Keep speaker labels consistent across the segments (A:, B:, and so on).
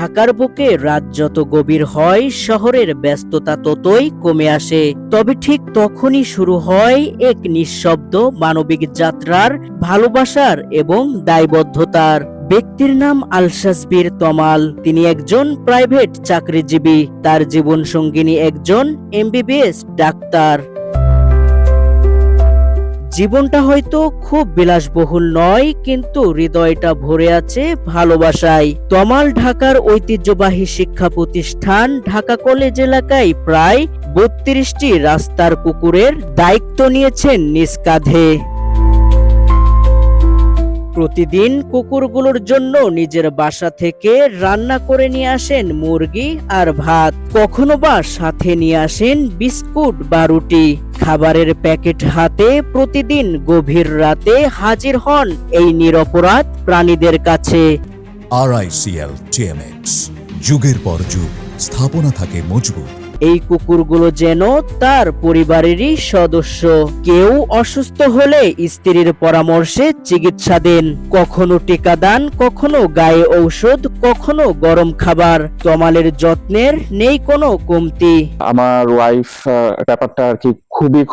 A: ঢাকার বুকে রাত যত গভীর হয়, শহরের ব্যস্ততা ততই কমে আসে। তবে ঠিক তখনই শুরু হয় এক নিঃশব্দ মানবিক যাত্রার, ভালোবাসার এবং দায়বদ্ধতার। ব্যক্তির নাম আলশাজবীর তমাল। তিনি একজন প্রাইভেট চাকরিজীবী। তার জীবন সঙ্গিনী একজন এমবিবিএস ডাক্তার। জীবনটা হয়তো খুব বিলাসবহুল নয়, কিন্তু হৃদয়টা ভরে আছে ভালোবাসায়। তমাল ঢাকার ঐতিহ্যবাহী শিক্ষা প্রতিষ্ঠান ঢাকা কলেজ এলাকায় প্রায় ৩২টি রাস্তার কুকুরের দায়িত্ব নিয়েছেন নিজ কাঁধে। প্রতিদিন কুকুরগুলোর জন্য নিজের বাসা থেকে রান্না করে নিয়ে আসেন মুরগি আর ভাত, কখনো বা সাথে নিয়ে আসেন বিস্কুট বা রুটি। খাবারের প্যাকেট হাতে প্রতিদিন গভীর রাতে হাজির হন এই নিরপরাধ প্রাণীদের কাছে।
B: RICL TMX, যুগের পর যুগ স্থাপনা থাকে মজবুত।
A: এই কুকুরগুলো যেন তার পরিবারেরই সদস্য। কেউ অসুস্থ হলে স্ত্রীর পরামর্শে চিকিৎসা দেন, কখনো টিকা দান, কখনো গায়ে ঔষধ, কখনো গরম খাবার। তমালের যত্নের নেই কোনো কমতি।
C: আমার ওয়াইফ ব্যাপারটা আর কি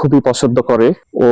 C: খুবই পছন্দ করে। ও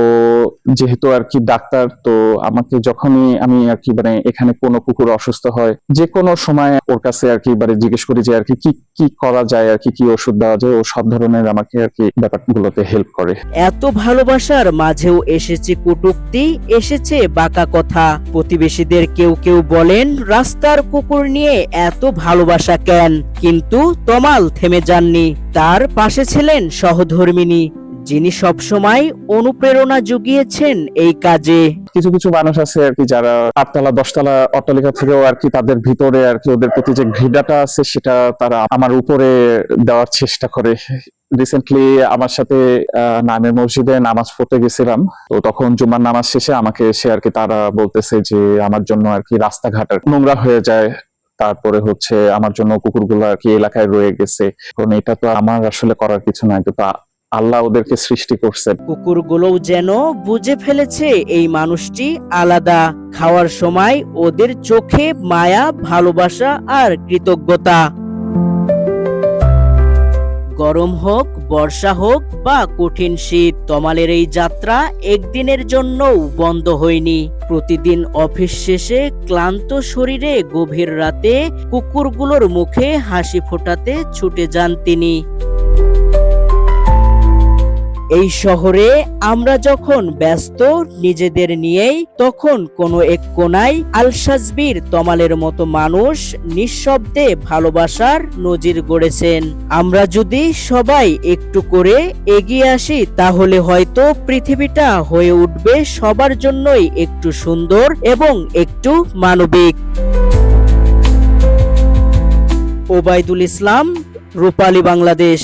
C: যেহেতু আর কি ডাক্তার, তো আমাকে যখনই আমি আর কি এখানে কোনো কুকুর অসুস্থ হয়, যে কোনো সময় ওর কাছে আর কি জিজ্ঞেস করি যে আর কি কি করা যায়, আর কি ওষুধ দেওয়া যায়। ও সব ধরনের আমাকে আর কি ব্যাপারগুলোতে হেল্প করে।
A: এত ভালোবাসার মাঝেও এসেছে কটূক্তি, এসেছে বাঁকা কথা। প্রতিবেশীদের কেউ কেউ বলেন, রাস্তার কুকুর নিয়ে এত ভালোবাসা কেন? কিন্তু তমাল থেমে যাননি। তার পাশে ছিলেন সহধর্মিনী, যিনি সবসময় অনুপ্রেরণা জুগিয়েছেন এই কাজে।
C: কিছু কিছু মানুষ আছে আর কি যারা 8তলা 10তলা অট্টালিকা থেকেও আর কি তাদের ভিতরে আর কি ওদের প্রতি যে ঘৃণাটা আছে সেটা তারা আমার উপরে দেওয়ার চেষ্টা করে। রিসেন্টলি আমার সাথে নামের মসজিদে নামাজ পড়তে গেছিলাম, তো তখন জুমার নামাজ শেষে আমাকে এসে আর কি তারা বলতেছে যে আমার জন্য আর কি রাস্তাঘাট নোংরা হয়ে যায়, তারপরে হচ্ছে আমার জন্য কুকুরগুলো আর কি এলাকায় রয়ে গেছে। কারণ এটা তো আমার আসলে করার কিছু নাই, তো আল্লাহ ওদেরকে সৃষ্টি করছে।
A: কুকুরগুলোও যেন বুঝে ফেলেছে এই মানুষটি আলাদা। খাওয়ার সময় ওদের চোখে মায়া, ভালোবাসা আর কৃতজ্ঞতা। গরম হোক, বর্ষা হোক বা কঠিন শীত, তমালের এই যাত্রা একদিনের জন্যও বন্ধ হয়নি। প্রতিদিন অফিস শেষে ক্লান্ত শরীরে গভীর রাতে কুকুরগুলোর মুখে হাসি ফোটাতে ছুটে যান তিনি। এই শহরে আমরা যখন ব্যস্ত নিজেদের নিয়েই, তখন কোনো এক কোনায় আলশাজবীর তমালের মতো মানুষ নিঃশব্দে ভালোবাসার নজির গড়েছেন। আমরা যদি সবাই একটু করে এগিয়ে আসি, তাহলে হয়তো পৃথিবীটা হয়ে উঠবে সবার জন্যই একটু সুন্দর এবং একটু মানবিক। ওবায়দুল ইসলাম, রূপালী বাংলাদেশ।